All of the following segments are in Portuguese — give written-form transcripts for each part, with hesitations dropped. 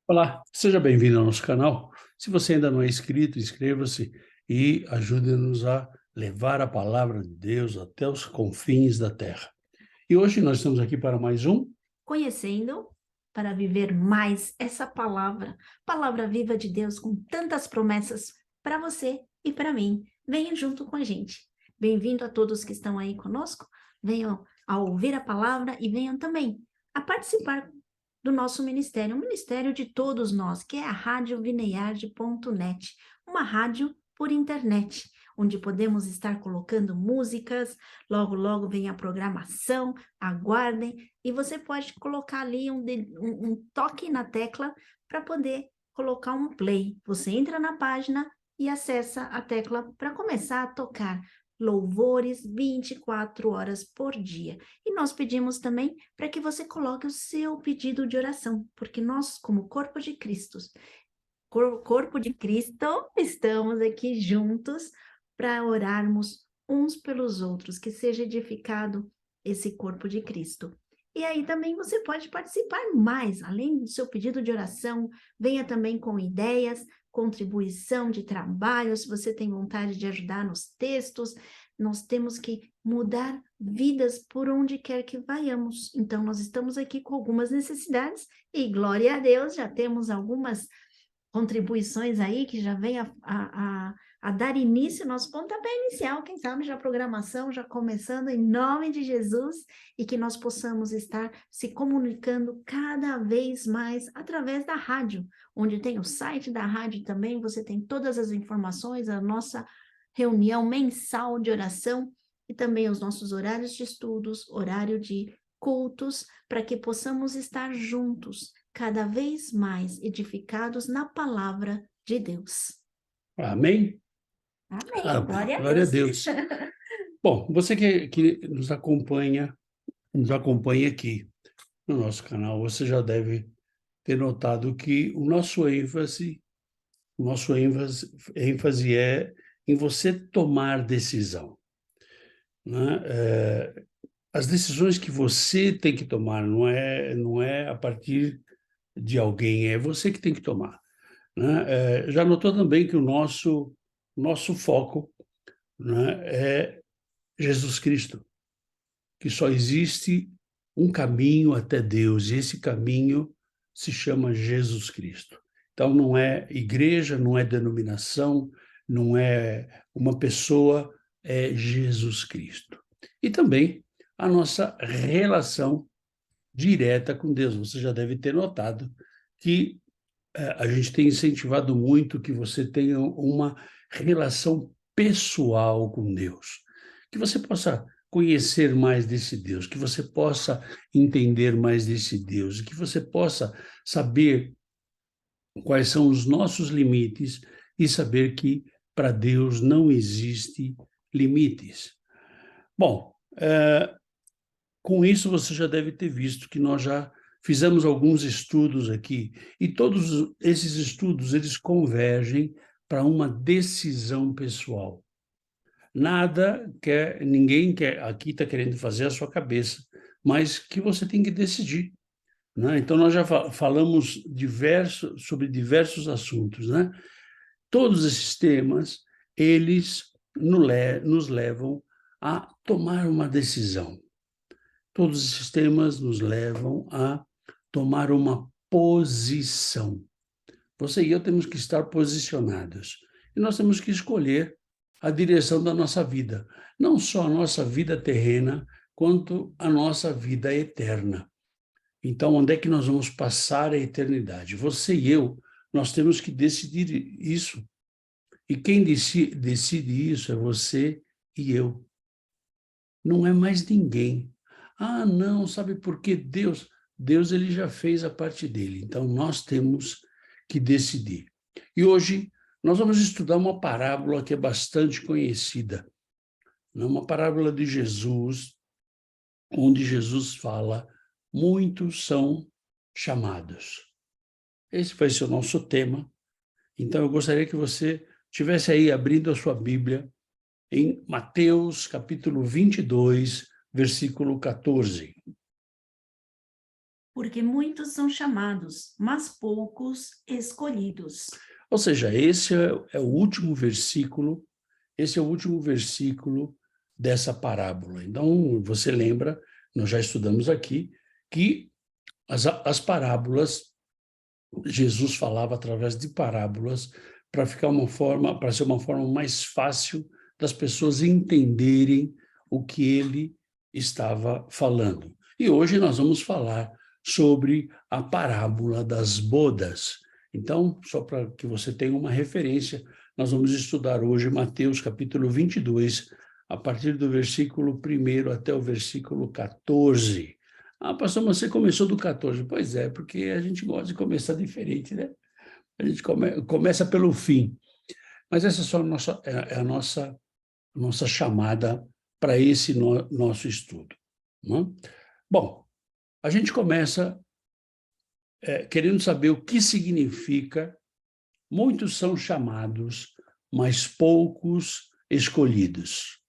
Olá, seja bem-vindo ao nosso canal. Se você ainda não é inscrito, inscreva-se e ajude-nos a levar a palavra de Deus até os confins da terra. E hoje nós estamos aqui para mais um. Conhecendo para viver mais essa palavra, palavra viva de Deus com tantas promessas para você e para mim. Venham junto com a gente. Bem-vindo a todos que estão aí conosco. Venham a ouvir a palavra e venham também a participar do nosso ministério, um ministério de todos nós, que é a Rádio Vineyard.net, uma rádio por internet, onde podemos estar colocando músicas, logo, logo vem a programação, aguardem, e você pode colocar ali um toque na tecla para poder colocar um play. Você entra na página e acessa a tecla para começar a tocar louvores 24 horas por dia. E nós pedimos também para que você coloque o seu pedido de oração, porque nós, como corpo de Cristo, estamos aqui juntos para orarmos uns pelos outros, que seja edificado esse corpo de Cristo. E aí também você pode participar mais, além do seu pedido de oração, venha também com ideias, contribuição de trabalho, se você tem vontade de ajudar nos textos, nós temos que mudar vidas por onde quer que vayamos. Então, nós estamos aqui com algumas necessidades e, glória a Deus, já temos algumas contribuições aí que já vem a dar início ao nosso pontapé inicial, quem sabe já a programação já começando em nome de Jesus e que nós possamos estar se comunicando cada vez mais através da rádio, onde tem o site da rádio também, você tem todas as informações, a nossa reunião mensal de oração e também os nossos horários de estudos, horário de cultos, para que possamos estar juntos cada vez mais edificados na palavra de Deus. Amém? Amém. Amém. Glória a Glória a Deus. Deus. Bom, você que nos acompanha aqui no nosso canal, você já deve ter notado que o nosso ênfase é em você tomar decisão, né? As decisões que você tem que tomar não é a partir de alguém, é você que tem que tomar, né? Já notou também que o nosso foco, né, é Jesus Cristo, que só existe um caminho até Deus, e esse caminho se chama Jesus Cristo. Então não é igreja, não é denominação, não é uma pessoa, é Jesus Cristo. E também a nossa relação direta com Deus. Você já deve ter notado que a gente tem incentivado muito que você tenha uma relação pessoal com Deus, que você possa conhecer mais desse Deus, que você possa entender mais desse Deus, que você possa saber quais são os nossos limites e saber que para Deus não existe limites. Bom, com isso, você já deve ter visto que nós já fizemos alguns estudos aqui, e todos esses estudos, eles convergem para uma decisão pessoal. Ninguém quer, aqui está querendo fazer a sua cabeça, mas que você tem que decidir, né? Então, nós já falamos sobre diversos assuntos, né? Todos esses temas, eles nos levam a tomar uma decisão. Todos esses temas nos levam a tomar uma posição. Você e eu temos que estar posicionados. E nós temos que escolher a direção da nossa vida. Não só a nossa vida terrena, quanto a nossa vida eterna. Então, onde é que nós vamos passar a eternidade? Você e eu, nós temos que decidir isso. E quem decide isso é você e eu. Não é mais ninguém. Ah, não, sabe por quê? Deus ele já fez a parte dele, então nós temos que decidir. E hoje nós vamos estudar uma parábola que é bastante conhecida, né? Uma parábola de Jesus, onde Jesus fala, muitos são chamados. Esse vai ser o nosso tema, então eu gostaria que você tivesse aí abrindo a sua Bíblia em Mateus capítulo 22, versículo 14. Porque muitos são chamados, mas poucos escolhidos. Ou seja, é o último versículo, esse é o último versículo dessa parábola. Então, você lembra, nós já estudamos aqui, que as parábolas, Jesus falava através de parábolas para ser uma forma mais fácil das pessoas entenderem o que ele estava falando. E hoje nós vamos falar sobre a parábola das bodas. Então, só para que você tenha uma referência, nós vamos estudar hoje Mateus capítulo 22, a partir do versículo 1 até o versículo 14. Ah, pastor, mas você começou do 14. Pois é, porque a gente gosta de começar diferente, né? A gente começa pelo fim. Mas essa é só a nossa chamada para esse nosso estudo. Não é? Bom, a gente começa querendo saber o que significa muitos são chamados, mas poucos escolhidos.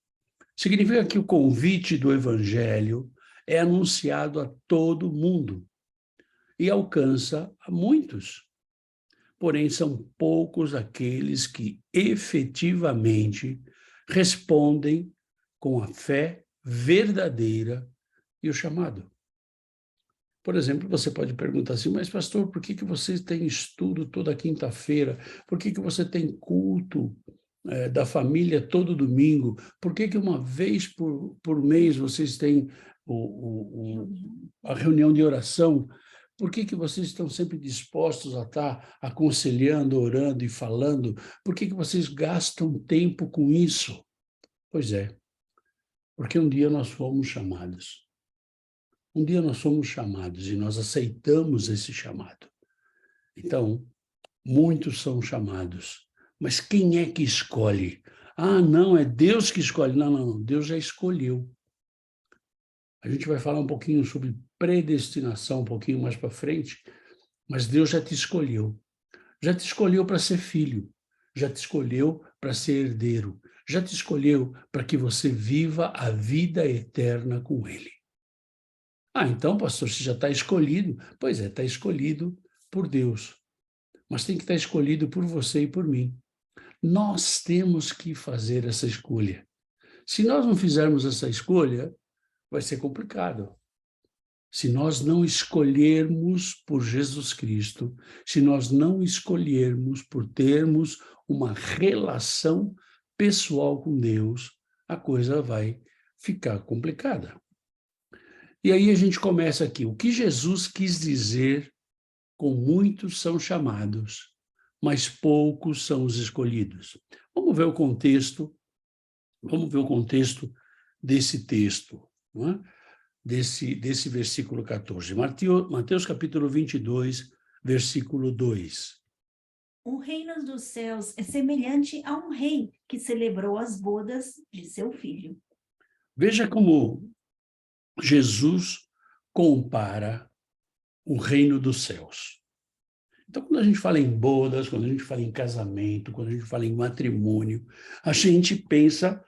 Significa que o convite do Evangelho é anunciado a todo mundo e alcança a muitos. Porém, são poucos aqueles que efetivamente respondem com a fé verdadeira e o chamado. Por exemplo, você pode perguntar assim, mas pastor, por que você tem estudo toda quinta-feira? Por que você tem culto da família todo domingo? Por que uma vez por mês vocês têm a reunião de oração? Por que vocês estão sempre dispostos a estar aconselhando, orando e falando? Por que vocês gastam tempo com isso? Pois é, porque um dia nós fomos chamados. Um dia nós fomos chamados e nós aceitamos esse chamado. Então, muitos são chamados. Mas quem é que escolhe? Ah, não, é Deus que escolhe. Não, não, Deus já escolheu. A gente vai falar um pouquinho sobre predestinação um pouquinho mais para frente, mas Deus já te escolheu. Já te escolheu para ser filho. Já te escolheu para ser herdeiro. Já te escolheu para que você viva a vida eterna com Ele. Ah, então, pastor, você já está escolhido. Pois é, está escolhido por Deus. Mas tem que estar escolhido por você e por mim. Nós temos que fazer essa escolha. Se nós não fizermos essa escolha, vai ser complicado. Se nós não escolhermos por Jesus Cristo, se nós não escolhermos por termos uma relação pessoal com Deus, a coisa vai ficar complicada. E aí a gente começa aqui. O que Jesus quis dizer com muitos são chamados, mas poucos são os escolhidos. Vamos ver o contexto desse texto, não é? desse versículo 14. Mateus capítulo 22, versículo 2. O reino dos céus é semelhante a um rei que celebrou as bodas de seu filho. Veja como Jesus compara o reino dos céus. Então, quando a gente fala em bodas, quando a gente fala em casamento, quando a gente fala em matrimônio, a gente pensa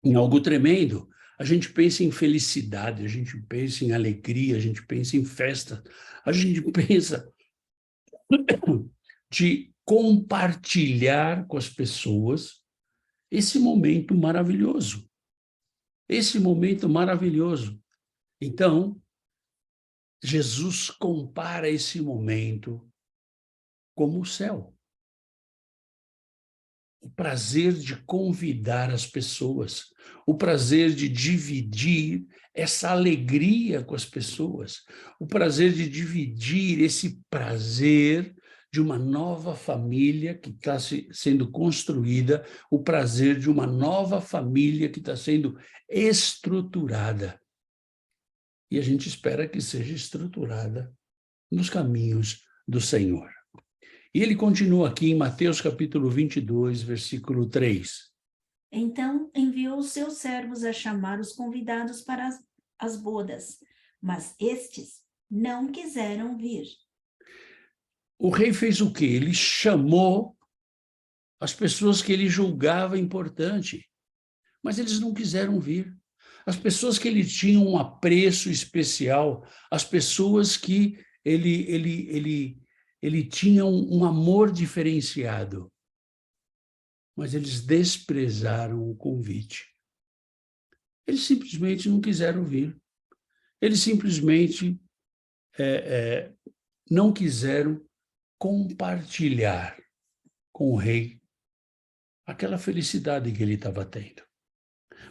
em algo tremendo. A gente pensa em felicidade, a gente pensa em alegria, a gente pensa em festa, a gente pensa de compartilhar com as pessoas esse momento maravilhoso. Esse momento maravilhoso. Então, Jesus compara esse momento como o céu. O prazer de convidar as pessoas, o prazer de dividir essa alegria com as pessoas, o prazer de dividir esse prazer de uma nova família que está sendo construída, o prazer de uma nova família que está sendo estruturada. E a gente espera que seja estruturada nos caminhos do Senhor. E ele continua aqui em Mateus capítulo 22, versículo 3. Então enviou os seus servos a chamar os convidados para as bodas, mas estes não quiseram vir. O rei fez o quê? Ele chamou as pessoas que ele julgava importante, mas eles não quiseram vir. as pessoas que ele tinha um apreço especial, as pessoas que ele tinha um amor diferenciado, mas eles desprezaram o convite. Eles simplesmente não quiseram vir. Eles simplesmente não quiseram compartilhar com o rei aquela felicidade que ele estava tendo.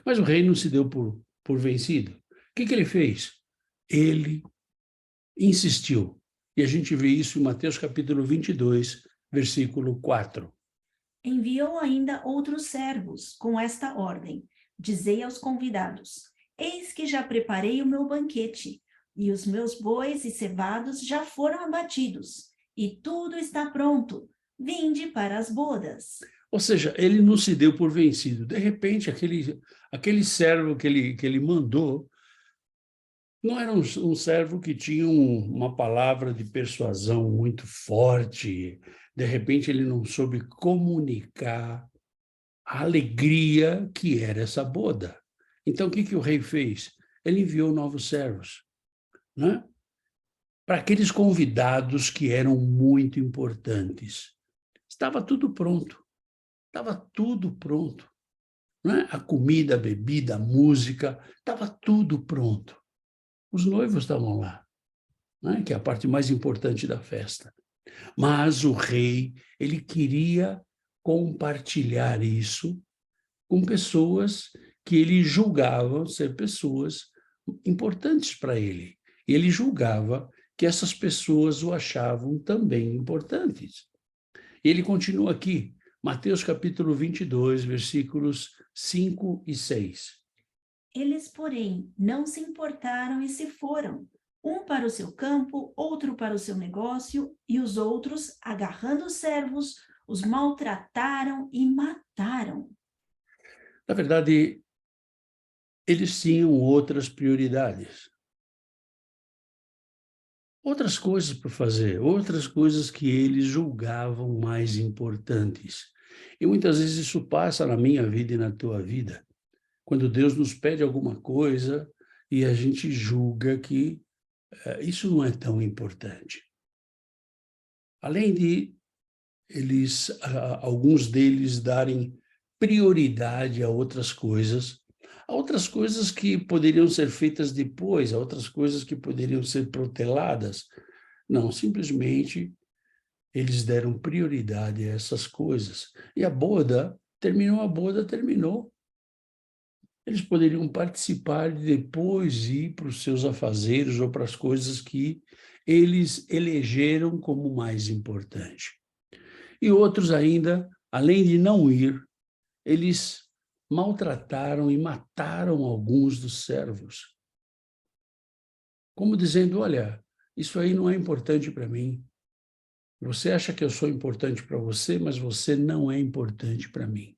Mas o rei não se deu por vencido. O que ele fez? Ele insistiu. E a gente vê isso em Mateus capítulo 22, versículo 4. Enviou ainda outros servos com esta ordem: dizei aos convidados: eis que já preparei o meu banquete, e os meus bois e cevados já foram abatidos, e tudo está pronto. Vinde para as bodas. Ou seja, ele não se deu por vencido. De repente, aquele servo que ele mandou não era um servo que tinha uma palavra de persuasão muito forte. De repente, ele não soube comunicar a alegria que era essa boda. Então, o que o rei fez? Ele enviou novos servos, né? Para aqueles convidados que eram muito importantes. Estava tudo pronto. Estava tudo pronto. Né? A comida, a bebida, a música, estava tudo pronto. Os noivos estavam lá, né? Que é a parte mais importante da festa. Mas o rei, ele queria compartilhar isso com pessoas que ele julgava ser pessoas importantes para ele. E ele julgava que essas pessoas o achavam também importantes. E ele continua aqui, Mateus capítulo 22, versículos 5 e 6. Eles, porém, não se importaram e se foram, um para o seu campo, outro para o seu negócio, e os outros, agarrando os servos, os maltrataram e mataram. Na verdade, eles tinham outras prioridades. Outras coisas para fazer, outras coisas que eles julgavam mais importantes. E muitas vezes isso passa na minha vida e na tua vida. Quando Deus nos pede alguma coisa e a gente julga que isso não é tão importante. Além de alguns deles darem prioridade a outras coisas que poderiam ser feitas depois, a outras coisas que poderiam ser proteladas. Não, simplesmente eles deram prioridade a essas coisas. E a boda terminou. Eles poderiam participar e depois ir para os seus afazeres ou para as coisas que eles elegeram como mais importante. E outros ainda, além de não ir, eles maltrataram e mataram alguns dos servos. Como dizendo, olha, isso aí não é importante para mim. Você acha que eu sou importante para você, mas você não é importante para mim.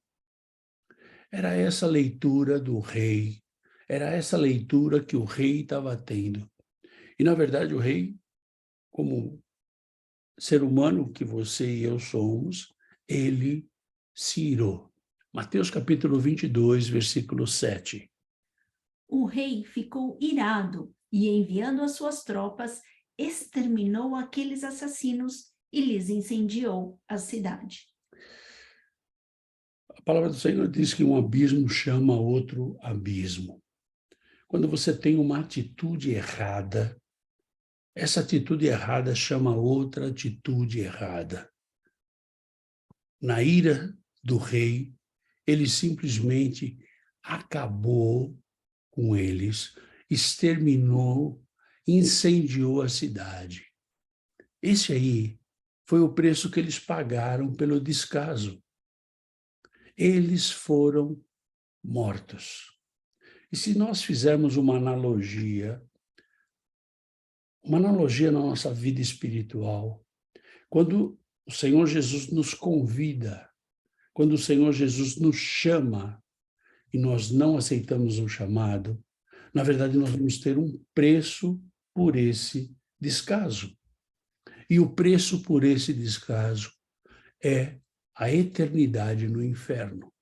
Era essa leitura do rei, era essa leitura que o rei estava tendo. E, na verdade, o rei, como ser humano que você e eu somos, ele se irou. Mateus capítulo 22, versículo 7. O rei ficou irado e, enviando as suas tropas, exterminou aqueles assassinos e lhes incendiou a cidade. A palavra do Senhor diz que um abismo chama outro abismo. Quando você tem uma atitude errada, essa atitude errada chama outra atitude errada. Na ira do rei, ele simplesmente acabou com eles, exterminou, incendiou a cidade. Esse aí foi o preço que eles pagaram pelo descaso. Eles foram mortos. E se nós fizermos uma analogia na nossa vida espiritual, quando o Senhor Jesus nos convida, quando o Senhor Jesus nos chama e nós não aceitamos o chamado, na verdade nós vamos ter um preço por esse descaso. E o preço por esse descaso é a eternidade no inferno.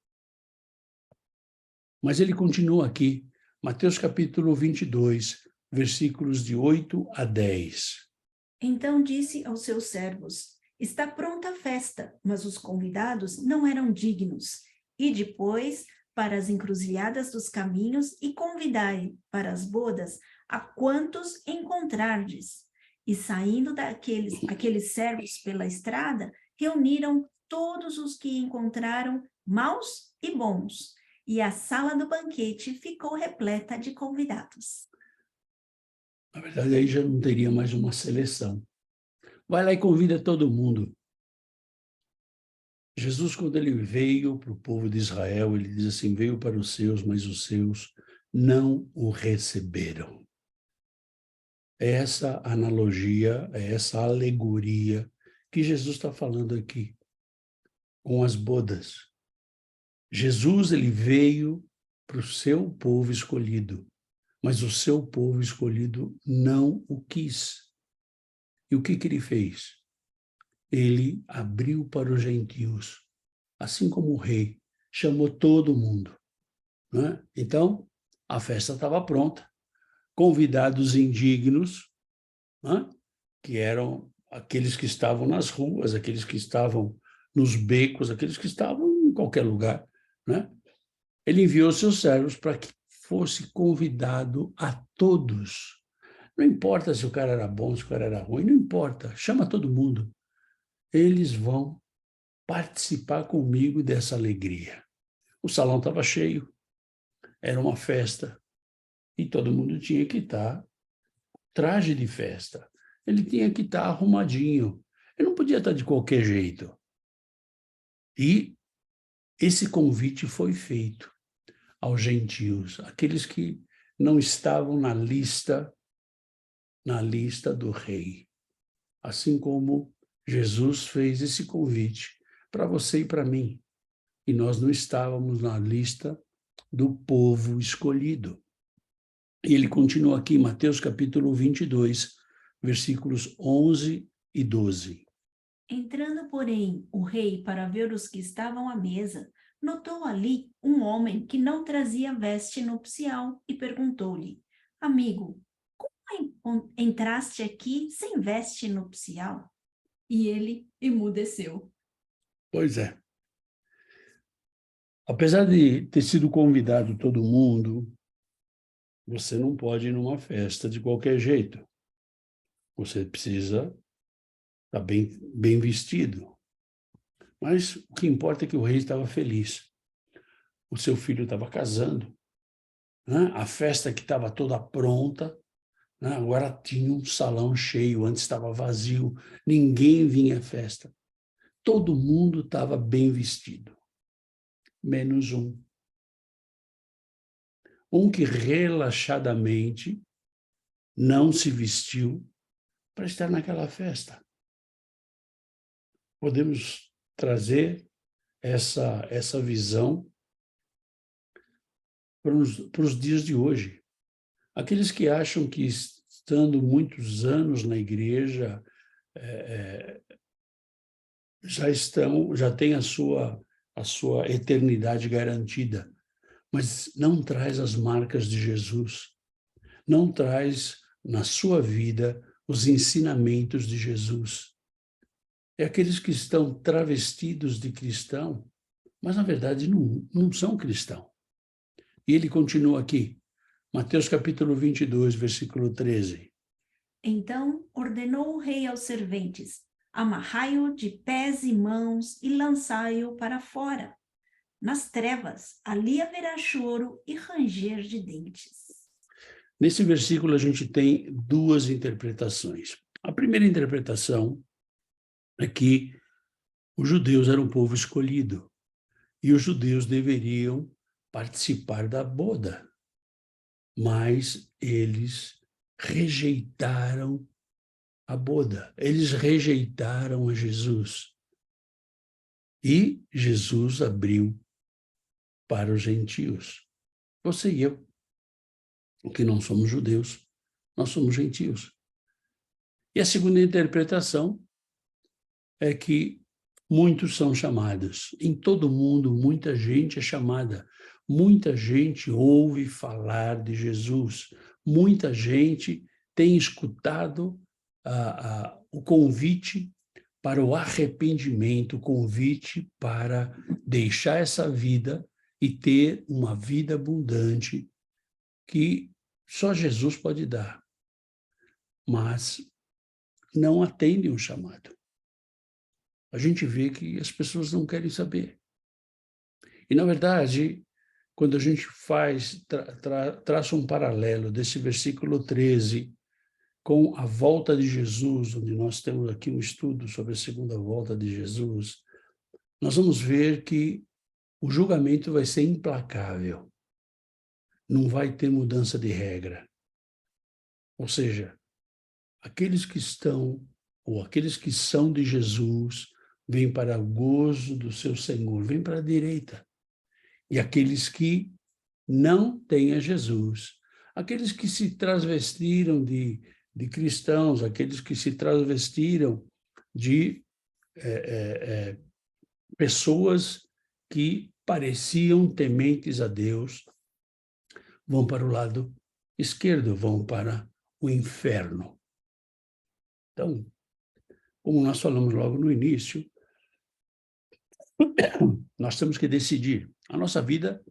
Mas ele continua aqui, Mateus capítulo 22, versículos de 8 a 10. Então disse aos seus servos: Está pronta a festa, mas os convidados não eram dignos. E depois para as encruzilhadas dos caminhos e convidai para as bodas a quantos encontrardes. E saindo aqueles servos pela estrada, reuniram todos os que encontraram, maus e bons, e a sala do banquete ficou repleta de convidados. Na verdade, aí já não teria mais uma seleção. Vai lá e convida todo mundo. Jesus, quando ele veio para o povo de Israel, ele diz assim, veio para os seus, mas os seus não o receberam. É essa analogia, é essa alegoria que Jesus está falando aqui, com as bodas. Jesus, ele veio para o seu povo escolhido, mas o seu povo escolhido não o quis. E o que ele fez? Ele abriu para os gentios, assim como o rei, chamou todo mundo, né? Então, a festa estava pronta, convidados indignos, né? Que eram aqueles que estavam nas ruas, aqueles que estavam nos becos, aqueles que estavam em qualquer lugar, né? Ele enviou seus servos para que fosse convidado a todos. Não importa se o cara era bom, se o cara era ruim, não importa, chama todo mundo. Eles vão participar comigo dessa alegria. O salão estava cheio, era uma festa, e todo mundo tinha que estar traje de festa. Ele tinha que estar arrumadinho. Ele não podia estar de qualquer jeito. E esse convite foi feito aos gentios, aqueles que não estavam na lista do rei. Assim como Jesus fez esse convite para você e para mim. E nós não estávamos na lista do povo escolhido. E ele continua aqui, Mateus capítulo 22, versículos 11 e 12. Entrando, porém, o rei para ver os que estavam à mesa, notou ali um homem que não trazia veste nupcial e perguntou-lhe: Amigo, como entraste aqui sem veste nupcial? E ele emudeceu. Pois é. Apesar de ter sido convidado todo mundo, você não pode ir numa festa de qualquer jeito. Você precisa estar bem vestido. Mas o que importa é que o rei estava feliz. O seu filho estava casando, né? A festa que estava toda pronta, né? Agora tinha um salão cheio, antes estava vazio, ninguém vinha à festa. Todo mundo estava bem vestido, menos um. Um que relaxadamente não se vestiu para estar naquela festa. Podemos trazer essa visão para os dias de hoje. Aqueles que acham que estando muitos anos na igreja, já têm a sua eternidade garantida, mas não traz as marcas de Jesus, não traz na sua vida os ensinamentos de Jesus. É aqueles que estão travestidos de cristão, mas na verdade não são cristãos. E ele continua aqui, Mateus capítulo 22, versículo 13. Então ordenou o rei aos serventes: amarrai-o de pés e mãos e lançai-o para fora. Nas trevas, ali haverá choro e ranger de dentes. Nesse versículo a gente tem duas interpretações. A primeira interpretação é que os judeus eram um povo escolhido e os judeus deveriam participar da boda, mas eles rejeitaram a boda, eles rejeitaram a Jesus. E Jesus abriu para os gentios. Você e eu, que não somos judeus, nós somos gentios. E a segunda interpretação é que muitos são chamados. Em todo mundo, muita gente é chamada. Muita gente ouve falar de Jesus, muita gente tem escutado o convite para o arrependimento, o convite para deixar essa vida e ter uma vida abundante que só Jesus pode dar, mas não atendem o chamado. A gente vê que as pessoas não querem saber. E, na verdade, quando a gente traça um paralelo desse versículo 13 com a volta de Jesus, onde nós temos aqui um estudo sobre a segunda volta de Jesus, nós vamos ver que o julgamento vai ser implacável. Não vai ter mudança de regra. Ou seja, aqueles que estão, ou aqueles que são de Jesus, vêm para o gozo do seu Senhor, vêm para a direita. E aqueles que não têm a Jesus, aqueles que se transvestiram de cristãos, aqueles que se transvestiram de pessoas que pareciam tementes a Deus, vão para o lado esquerdo, vão para o inferno. Então, como nós falamos logo no início, nós temos que decidir. A nossa vida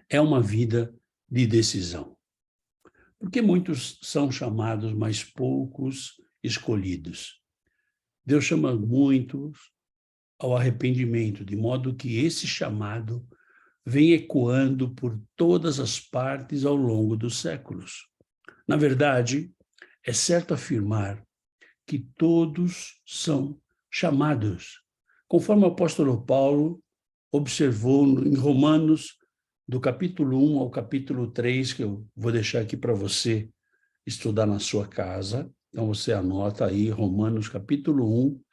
é uma vida de decisão. Porque muitos são chamados, mas poucos escolhidos. Deus chama muitos ao arrependimento, de modo que esse chamado vem ecoando por todas as partes ao longo dos séculos. Na verdade, é certo afirmar que todos são chamados, conforme o apóstolo Paulo observou em Romanos, do capítulo 1 ao capítulo 3, que eu vou deixar aqui para você estudar na sua casa. Então, você anota aí Romanos capítulo 1,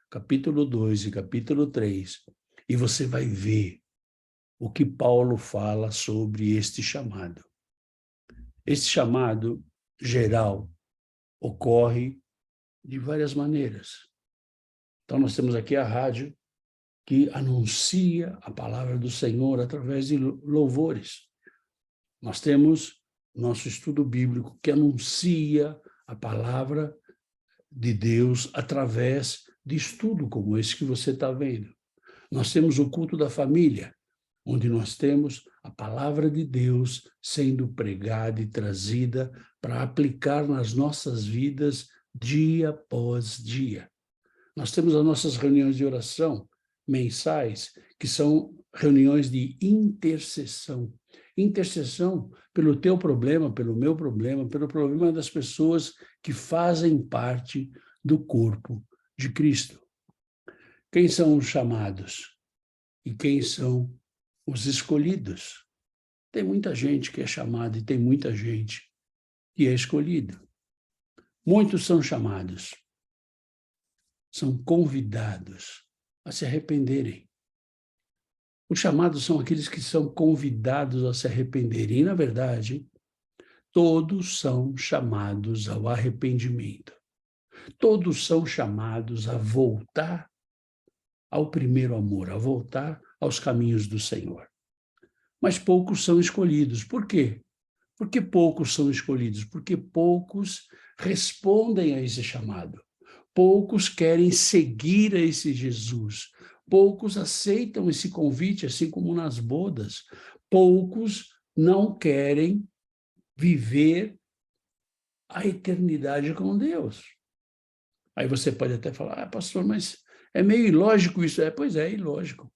capítulo 2 e capítulo 3, e você vai ver o que Paulo fala sobre este chamado. Este chamado geral ocorre de várias maneiras. Então, nós temos aqui a rádio, que anuncia a palavra do Senhor através de louvores. Nós temos nosso estudo bíblico, que anuncia a palavra de Deus através de estudo como esse que você está vendo. Nós temos o culto da família, onde nós temos a palavra de Deus sendo pregada e trazida para aplicar nas nossas vidas dia após dia. Nós temos as nossas reuniões de oração mensais, que são reuniões de intercessão. Intercessão pelo teu problema, pelo meu problema, pelo problema das pessoas que fazem parte do corpo de Cristo. Quem são os chamados? E quem são os escolhidos? Tem muita gente que é chamada e tem muita gente que é escolhida. Muitos são chamados, são convidados a se arrependerem. Os chamados são aqueles que são convidados a se arrependerem. E, na verdade, todos são chamados ao arrependimento. Todos são chamados a voltar ao primeiro amor, a voltar aos caminhos do Senhor. Mas poucos são escolhidos. Por quê? Porque poucos são escolhidos, porque poucos respondem a esse chamado. Poucos querem seguir a esse Jesus. Poucos aceitam esse convite, assim como nas bodas. Poucos não querem viver a eternidade com Deus. Aí você pode até falar, pastor, mas é meio ilógico isso. Pois é, ilógico.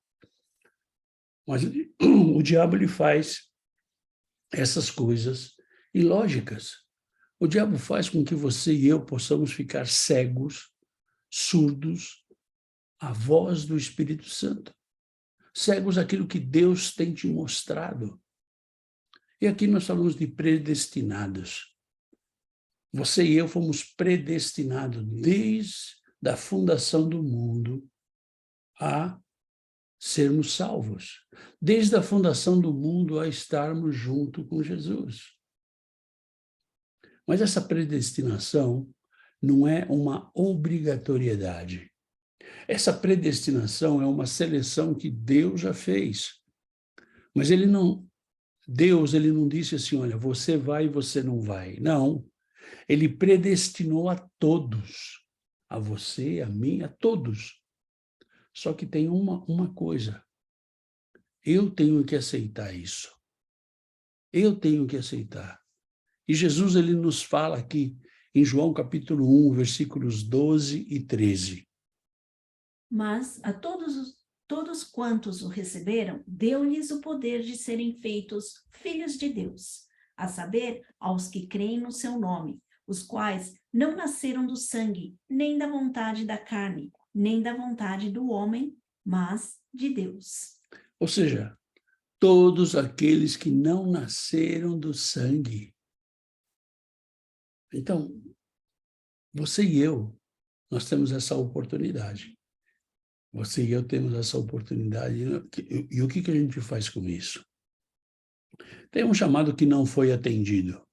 Mas o diabo ele faz essas coisas ilógicas. O diabo faz com que você e eu possamos ficar cegos, surdos à voz do Espírito Santo. Cegos àquilo que Deus tem te mostrado. E aqui nós falamos de predestinados. Você e eu fomos predestinados desde a fundação do mundo a sermos salvos. Desde a fundação do mundo a estarmos junto com Jesus. Mas essa predestinação não é uma obrigatoriedade. Essa predestinação é uma seleção que Deus já fez. Mas Deus, ele não disse assim, olha, você vai e você não vai. Não, ele predestinou a todos, a você, a mim, a todos. Só que tem uma coisa, eu tenho que aceitar isso. Eu tenho que aceitar. E Jesus, ele nos fala aqui, em João capítulo 1, versículos 12 e 13. Mas a todos quantos o receberam, deu-lhes o poder de serem feitos filhos de Deus, a saber, aos que creem no seu nome, os quais não nasceram do sangue, nem da vontade da carne, nem da vontade do homem, mas de Deus. Ou seja, todos aqueles que não nasceram do sangue. Então, você e eu, nós temos essa oportunidade. Você e eu temos essa oportunidade. E o que a gente faz com isso? Tem um chamado que não foi atendido.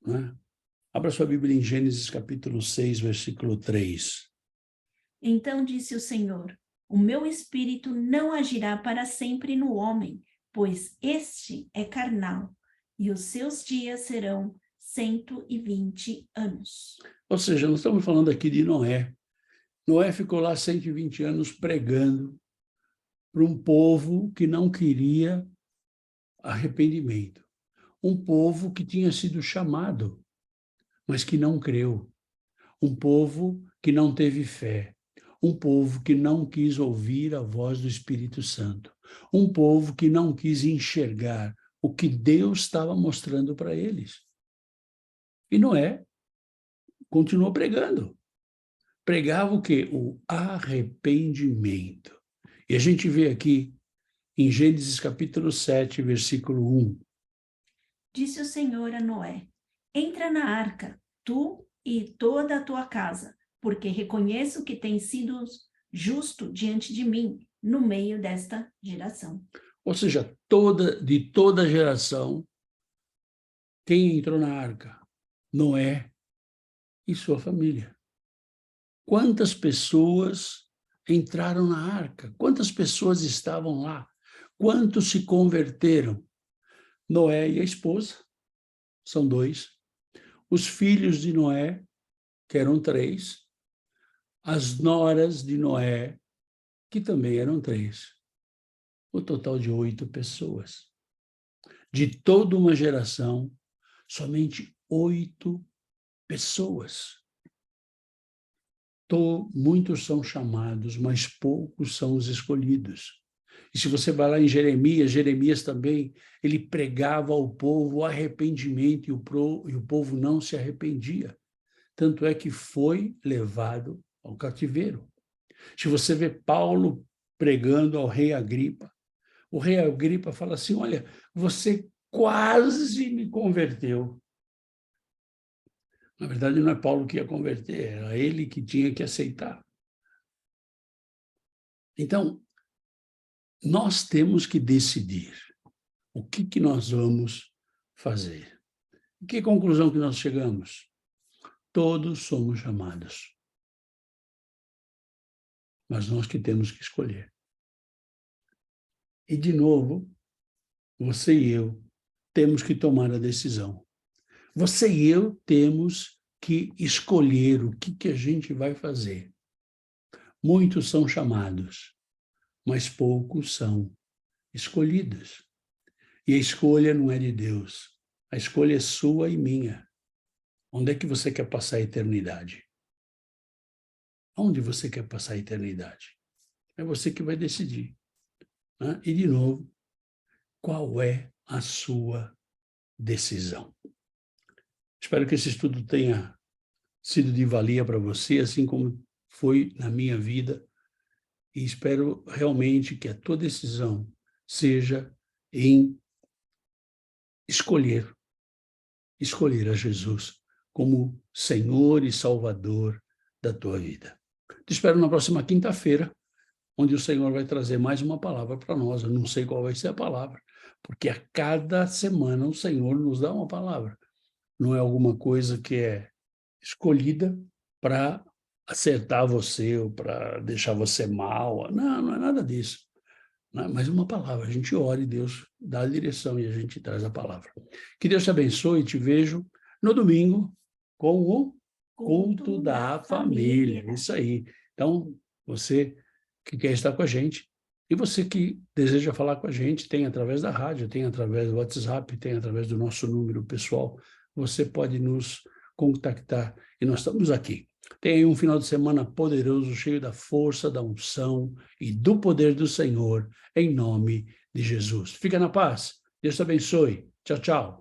Né? Abra sua Bíblia em Gênesis capítulo 6, versículo 3. Então disse o Senhor: o meu espírito não agirá para sempre no homem, pois este é carnal, e os seus dias serão 120 anos. Ou seja, nós estamos falando aqui de Noé. Noé ficou lá 120 anos pregando para um povo que não queria arrependimento. Um povo que tinha sido chamado, mas que não creu. Um povo que não teve fé. Um povo que não quis ouvir a voz do Espírito Santo. Um povo que não quis enxergar o que Deus estava mostrando para eles. E Noé continuou pregando. Pregava o quê? O arrependimento. E a gente vê aqui em Gênesis capítulo 7, versículo 1. Disse o Senhor a Noé: entra na arca, tu e toda a tua casa, porque reconheço que tens sido justo diante de mim no meio desta geração. Ou seja, de toda a geração, quem entrou na arca? Noé e sua família. Quantas pessoas entraram na arca? Quantas pessoas estavam lá? Quantos se converteram? Noé e a esposa, são 2. Os filhos de Noé, que eram 3. As noras de Noé, que também eram 3. O total de 8 pessoas. De toda uma geração, somente 8 pessoas. Muitos são chamados, mas poucos são os escolhidos. E se você vai lá em Jeremias também, ele pregava ao povo o arrependimento e o povo não se arrependia. Tanto é que foi levado ao cativeiro. Se você vê Paulo pregando ao rei Agripa, o rei Agripa fala assim, olha, você quase me converteu. Na verdade, não é Paulo que ia converter, era ele que tinha que aceitar. Então, nós temos que decidir o que nós vamos fazer. E que conclusão que nós chegamos? Todos somos chamados. Mas nós que temos que escolher. E, de novo, você e eu temos que tomar a decisão. Você e eu temos que escolher o que a gente vai fazer. Muitos são chamados, mas poucos são escolhidos. E a escolha não é de Deus. A escolha é sua e minha. Onde é que você quer passar a eternidade? Onde você quer passar a eternidade? É você que vai decidir. Né? E, de novo, qual é a sua decisão? Espero que esse estudo tenha sido de valia para você, assim como foi na minha vida. E espero realmente que a tua decisão seja em escolher a Jesus como Senhor e Salvador da tua vida. Te espero na próxima quinta-feira, onde o Senhor vai trazer mais uma palavra para nós. Eu não sei qual vai ser a palavra, porque a cada semana o Senhor nos dá uma palavra. Não é alguma coisa que é escolhida para acertar você ou para deixar você mal. Não, não é nada disso. né? Mas uma palavra, a gente ora e Deus dá a direção e a gente traz a palavra. Que Deus te abençoe e te vejo no domingo com o culto da família. Isso aí. Então, você que quer estar com a gente, e você que deseja falar com a gente, tem através da rádio, tem através do WhatsApp, tem através do nosso número pessoal, você pode nos contactar e nós estamos aqui. Tenha um final de semana poderoso, cheio da força, da unção e do poder do Senhor, em nome de Jesus. Fica na paz. Deus te abençoe. Tchau, tchau.